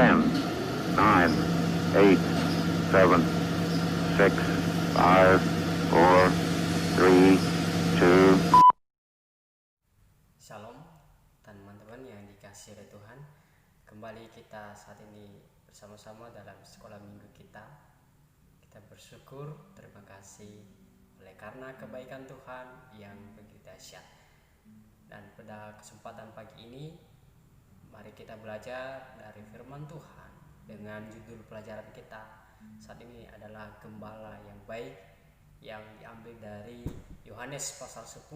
10, 9, 8, 7, 6, 5, 4, 3, 2. Shalom teman-teman yang dikasihi oleh Tuhan. Kembali kita saat ini bersama-sama dalam sekolah minggu kita. Kita bersyukur, terima kasih oleh karena kebaikan Tuhan yang begitu dahsyat. Dan pada kesempatan pagi ini, mari kita belajar dari firman Tuhan dengan judul pelajaran kita saat ini adalah Gembala yang Baik, yang diambil dari Yohanes pasal 10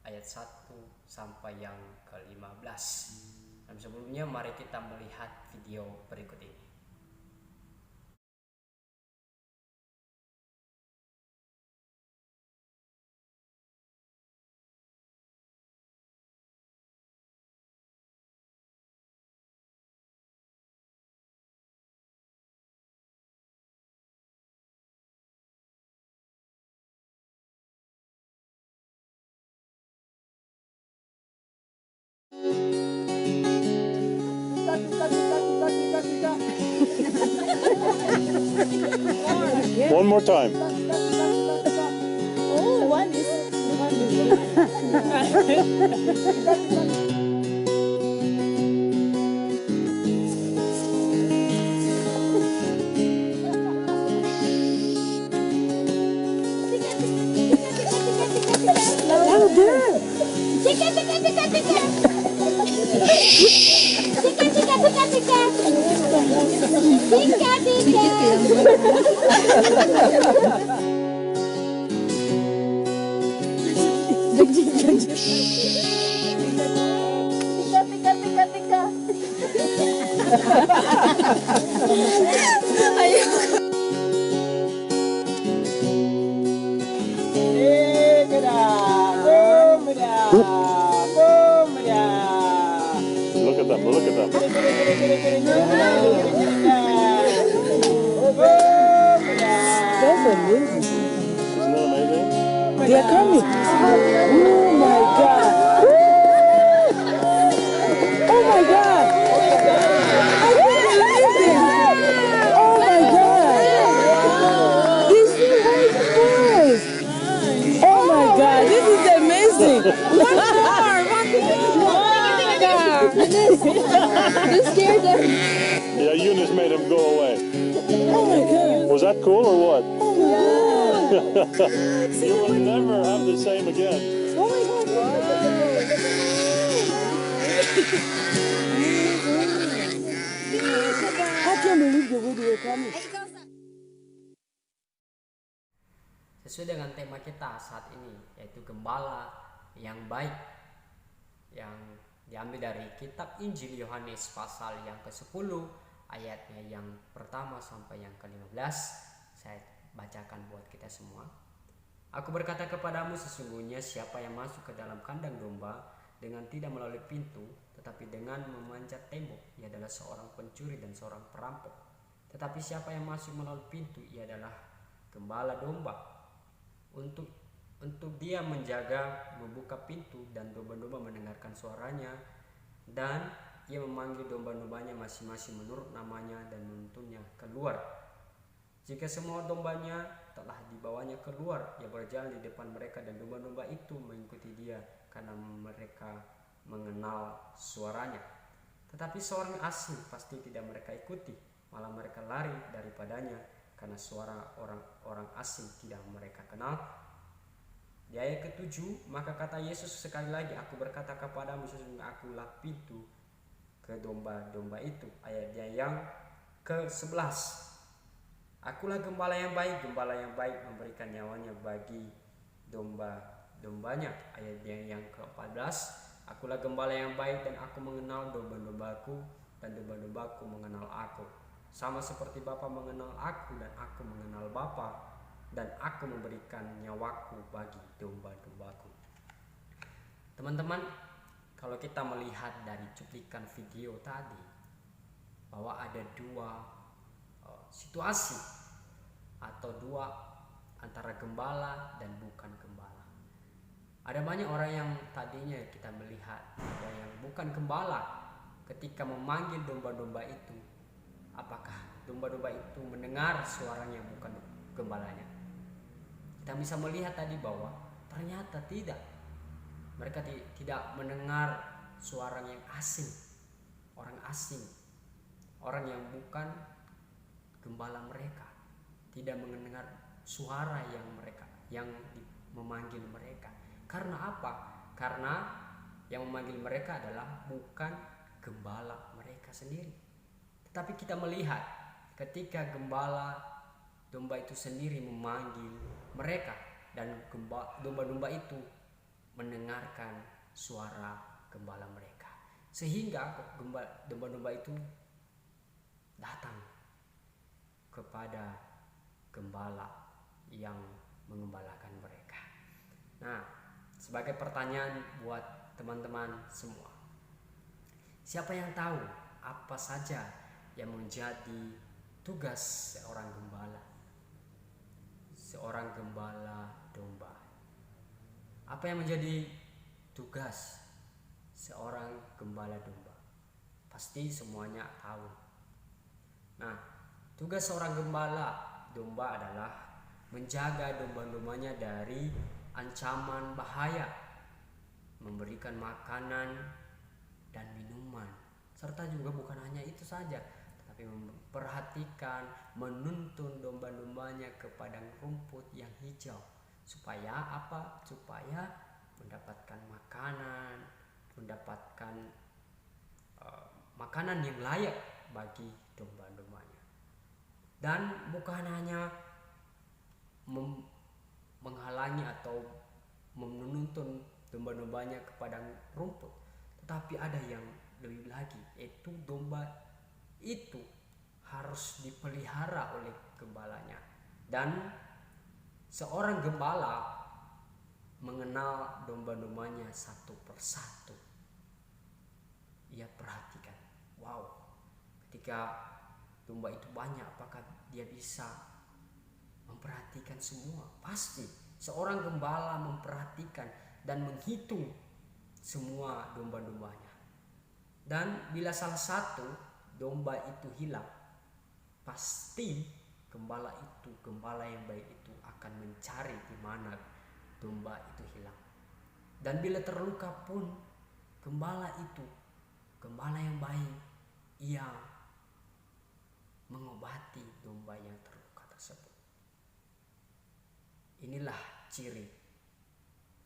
ayat 1 sampai yang ke-15. Dan sebelumnya mari kita melihat video berikut ini. One more time. Oh, one is Look at them. Look at them. that's amazing. Isn't that amazing? They are coming. Oh my God. Oh my God. I can't believe this. Oh my God. These two boys. Oh my God. This is amazing. One more. You scared them. Yeah, Eunice made him go away. Oh my God. Was that cool or what? Oh my God. You will never have the same again. Oh my God. I can't believe the way they were coming. Sesuai dengan tema kita saat ini, yaitu Gembala yang Baik, yang diambil dari kitab Injil Yohanes pasal yang ke-10 ayatnya yang pertama sampai yang ke-15. Saya bacakan buat kita semua. Aku berkata kepadamu, sesungguhnya siapa yang masuk ke dalam kandang domba dengan tidak melalui pintu, tetapi dengan memanjat tembok, ia adalah seorang pencuri dan seorang perampok. Tetapi siapa yang masuk melalui pintu, ia adalah gembala domba. Untuk dia menjaga, membuka pintu, dan domba-domba mendengarkan suaranya, dan ia memanggil domba-dombanya masing-masing menurut namanya dan menuntunnya keluar. Jika semua dombanya telah dibawanya keluar, ia berjalan di depan mereka, dan domba-domba itu mengikuti dia karena mereka mengenal suaranya. Tetapi seorang asing pasti tidak mereka ikuti, malah mereka lari daripadanya karena suara orang asing tidak mereka kenal. Di ayat ke-7, maka kata Yesus sekali lagi, aku berkata kepadamu, sesungguhnya akulah pintu ke domba-domba itu. Ayatnya yang ke-11, akulah gembala yang baik memberikan nyawanya bagi domba-dombanya. Ayatnya yang ke-14, akulah gembala yang baik dan aku mengenal domba-dombaku dan domba-dombaku mengenal aku. Sama seperti Bapa mengenal aku dan aku mengenal Bapa, dan aku memberikan nyawaku bagi domba-dombaku. Teman-teman, kalau kita melihat dari cuplikan video tadi, bahwa ada dua situasi atau dua antara gembala dan bukan gembala. Ada banyak orang yang tadinya kita melihat ada yang bukan gembala ketika memanggil domba-domba itu, apakah domba-domba itu mendengar suaranya bukan gembalanya? Kita bisa melihat tadi bahwa ternyata tidak. Mereka tidak mendengar suara yang asing, orang asing, orang yang bukan gembala mereka, tidak mendengar suara yang memanggil mereka. Karena apa? Karena yang memanggil mereka adalah bukan gembala mereka sendiri. Tetapi kita melihat ketika gembala domba itu sendiri memanggil mereka, dan domba-domba itu mendengarkan suara gembala mereka, sehingga domba-domba itu datang kepada gembala yang mengembalakan mereka. Nah, sebagai pertanyaan buat teman-teman semua, siapa yang tahu apa saja yang menjadi tugas seorang gembala domba? Apa yang menjadi tugas seorang gembala domba? Pasti semuanya tahu. Nah, tugas seorang gembala domba adalah menjaga domba-dombanya dari ancaman bahaya, memberikan makanan dan minuman, serta juga bukan hanya itu saja, tetapi memperhatikan, menuntun domba-dombanya ke padang rumput yang hijau. Supaya apa? Supaya mendapatkan makanan, mendapatkan makanan yang layak bagi domba-dombanya. Dan bukan hanya menghalangi atau menuntun domba-dombanya ke padang rumput, tetapi ada yang lebih lagi, yaitu domba itu harus dipelihara oleh gembalanya. Dan seorang gembala mengenal domba-dombanya satu persatu. Ia perhatikan, wow, ketika domba itu banyak, apakah dia bisa memperhatikan semua? Pasti seorang gembala memperhatikan dan menghitung semua domba-dombanya. Dan bila salah satu domba itu hilang, pasti gembala yang baik itu akan mencari di mana domba itu hilang. Dan bila terluka pun, gembala yang baik, ia mengobati domba yang terluka tersebut. Inilah ciri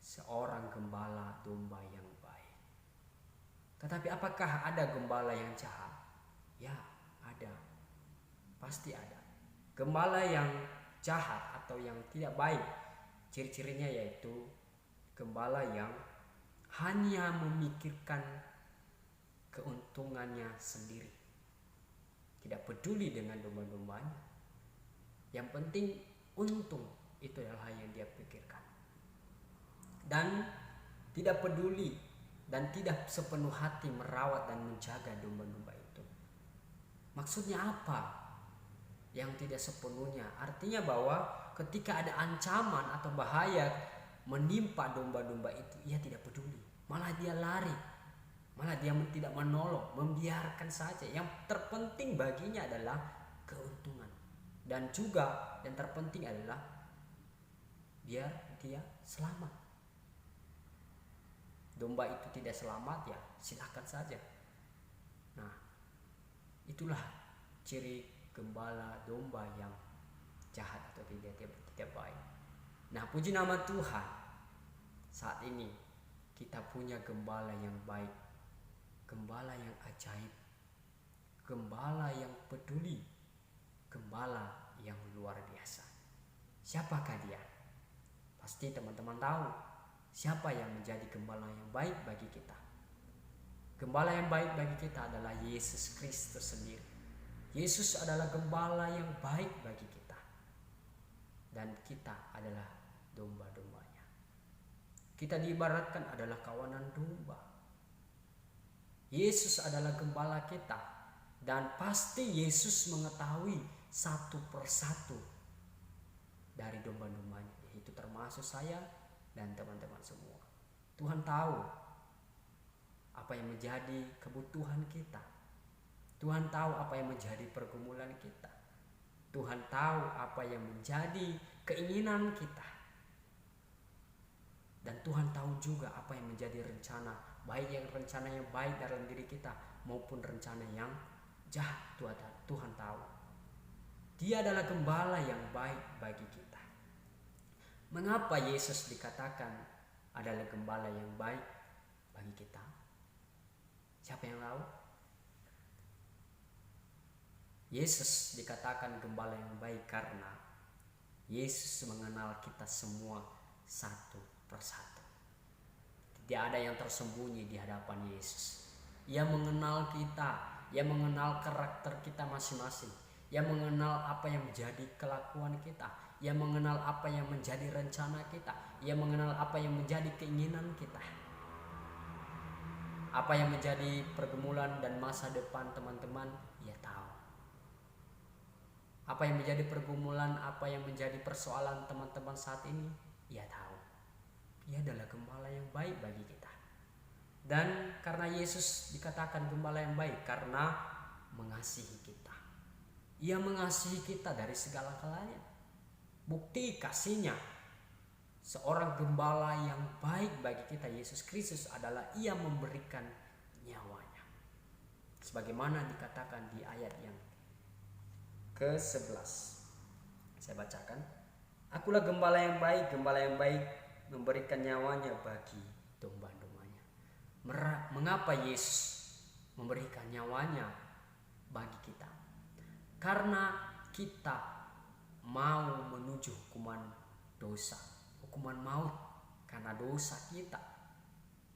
seorang gembala domba yang baik. Tetapi apakah ada gembala yang jahat? Ya, ada. Pasti ada. Gembala yang jahat atau yang tidak baik, ciri-cirinya yaitu gembala yang hanya memikirkan keuntungannya sendiri, tidak peduli dengan domba-dombanya. Yang penting untung, itu adalah yang dia pikirkan, dan tidak peduli dan tidak sepenuh hati merawat dan menjaga domba-domba itu. Maksudnya apa? Yang tidak sepenuhnya, artinya bahwa ketika ada ancaman atau bahaya menimpa domba-domba itu, ia tidak peduli, malah dia lari, malah dia tidak menolong, membiarkan saja. Yang terpenting baginya adalah keuntungan, dan juga yang terpenting adalah biar dia selamat. Domba itu tidak selamat, ya silakan saja. Nah, itulah ciri gembala domba yang jahat atau tidak baik. Nah, puji nama Tuhan, saat ini kita punya gembala yang baik, gembala yang ajaib, gembala yang peduli, gembala yang luar biasa. Siapakah dia? Pasti teman-teman tahu siapa yang menjadi gembala yang baik bagi kita. Gembala yang baik bagi kita adalah Yesus Kristus sendiri. Yesus adalah gembala yang baik bagi kita, dan kita adalah domba-dombanya. Kita diibaratkan adalah kawanan domba. Yesus adalah gembala kita, dan pasti Yesus mengetahui satu persatu dari domba-dombanya, yaitu termasuk saya dan teman-teman semua. Tuhan tahu apa yang menjadi kebutuhan kita. Tuhan tahu apa yang menjadi pergumulan kita. Tuhan tahu apa yang menjadi keinginan kita. Dan Tuhan tahu juga apa yang menjadi rencana, baik yang rencana yang baik dalam diri kita maupun rencana yang jahat. Tuhan tahu. Dia adalah gembala yang baik bagi kita. Mengapa Yesus dikatakan adalah gembala yang baik bagi kita? Siapa yang tahu? Yesus dikatakan gembala yang baik karena Yesus mengenal kita semua satu persatu. Tidak ada yang tersembunyi di hadapan Yesus. Ia mengenal kita, ia mengenal karakter kita masing-masing, ia mengenal apa yang menjadi kelakuan kita, ia mengenal apa yang menjadi rencana kita, ia mengenal apa yang menjadi keinginan kita, apa yang menjadi pergumulan dan masa depan teman-teman, ia tahu. Apa yang menjadi pergumulan, apa yang menjadi persoalan teman-teman saat ini, ia tahu. Ia adalah gembala yang baik bagi kita. Dan karena Yesus dikatakan gembala yang baik karena mengasihi kita. Ia mengasihi kita dari segala kalanya. Bukti kasihnya seorang gembala yang baik bagi kita, Yesus Kristus, adalah ia memberikan nyawanya. Sebagaimana dikatakan di ayat yang ke-11. Saya bacakan. Akulah gembala yang baik memberikan nyawanya bagi domba-dombanya. Mengapa Yesus memberikan nyawanya bagi kita? Karena kita mau menuju hukuman dosa, hukuman maut karena dosa kita.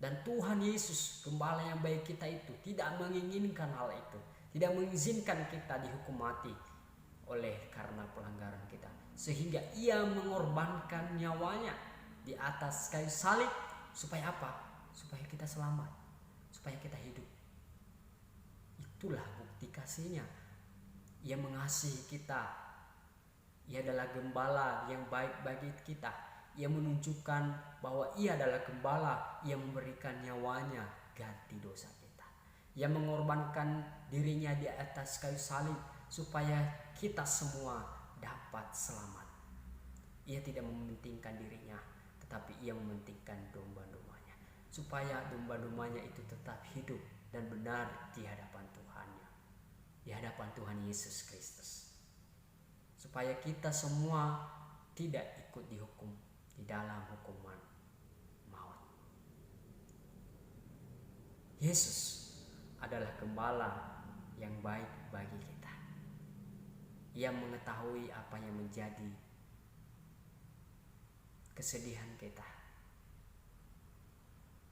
Dan Tuhan Yesus, gembala yang baik kita itu, tidak menginginkan hal itu, tidak mengizinkan kita dihukum mati oleh karena pelanggaran kita, sehingga ia mengorbankan nyawanya di atas kayu salib. Supaya apa? Supaya kita selamat, supaya kita hidup. Itulah bukti kasihnya. Ia mengasihi kita. Ia adalah gembala yang baik bagi kita. Ia menunjukkan bahwa ia adalah gembala yang memberikan nyawanya ganti dosa kita. Ia mengorbankan dirinya di atas kayu salib supaya kita semua dapat selamat. Ia tidak mementingkan dirinya, tetapi ia mementingkan domba-dombanya, supaya domba-dombanya itu tetap hidup dan benar di hadapan Tuhannya, di hadapan Tuhan Yesus Kristus, supaya kita semua tidak ikut dihukum di dalam hukuman maut. Yesus adalah gembala yang baik bagi kita. Ia mengetahui apa yang menjadi kesedihan kita.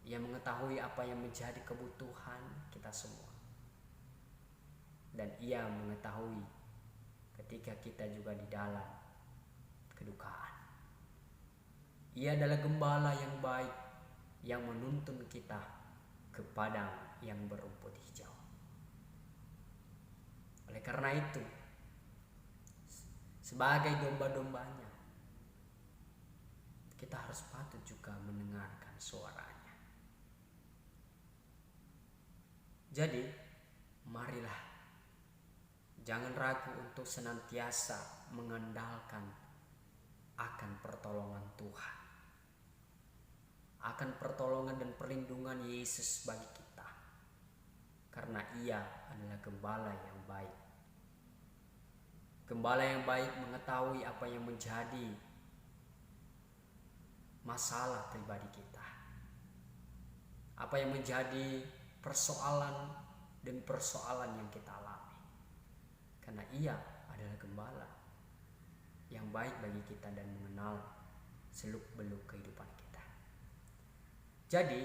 Ia mengetahui apa yang menjadi kebutuhan kita semua. Dan ia mengetahui ketika kita juga di dalam kedukaan. Ia adalah gembala yang baik yang menuntun kita ke padang yang berumput hijau. Oleh karena itu, sebagai domba-dombanya, kita harus patut juga mendengarkan suaranya. Jadi, marilah jangan ragu untuk senantiasa mengandalkan akan pertolongan Tuhan, akan pertolongan dan perlindungan Yesus bagi kita, karena ia adalah gembala yang baik. Gembala yang baik mengetahui apa yang menjadi masalah pribadi kita, apa yang menjadi persoalan dan persoalan yang kita alami, karena ia adalah gembala yang baik bagi kita dan mengenal seluk-beluk kehidupan kita. Jadi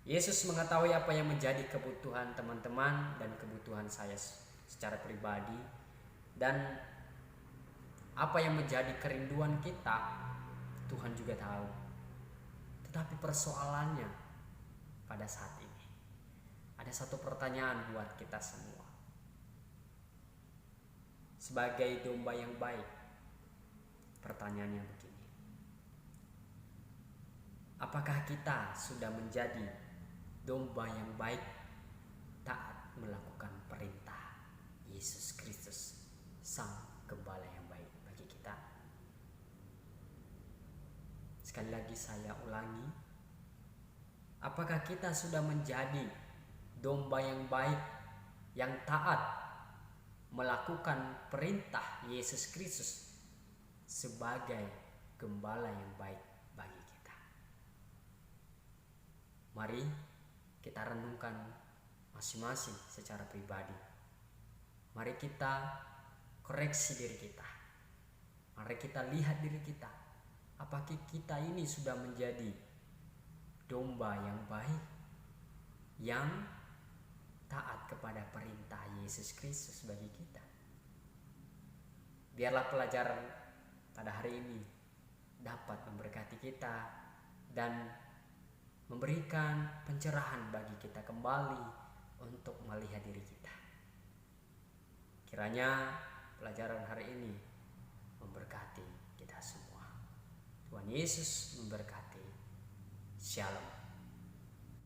Yesus mengetahui apa yang menjadi kebutuhan teman-teman dan kebutuhan saya secara pribadi, dan apa yang menjadi kerinduan kita Tuhan juga tahu. Tetapi persoalannya pada saat ini ada satu pertanyaan buat kita semua. Sebagai domba yang baik, pertanyaannya begini: apakah kita sudah menjadi domba yang baik, taat melakukan perintah Yesus Kristus, Sang Gembala yang baik bagi kita. Sekali lagi saya ulangi, apakah kita sudah menjadi domba yang baik, yang taat, melakukan perintah Yesus Kristus sebagai gembala yang baik bagi kita? Mari kita renungkan masing-masing secara pribadi. Mari kita koreksi diri kita. Mari kita lihat diri kita. Apakah kita ini sudah menjadi domba yang baik, yang taat kepada perintah Yesus Kristus bagi kita? Biarlah pelajaran pada hari ini dapat memberkati kita dan memberikan pencerahan bagi kita kembali untuk melihat diri kita. Kiranya pelajaran hari ini memberkati kita semua. Tuhan Yesus memberkati. Shalom.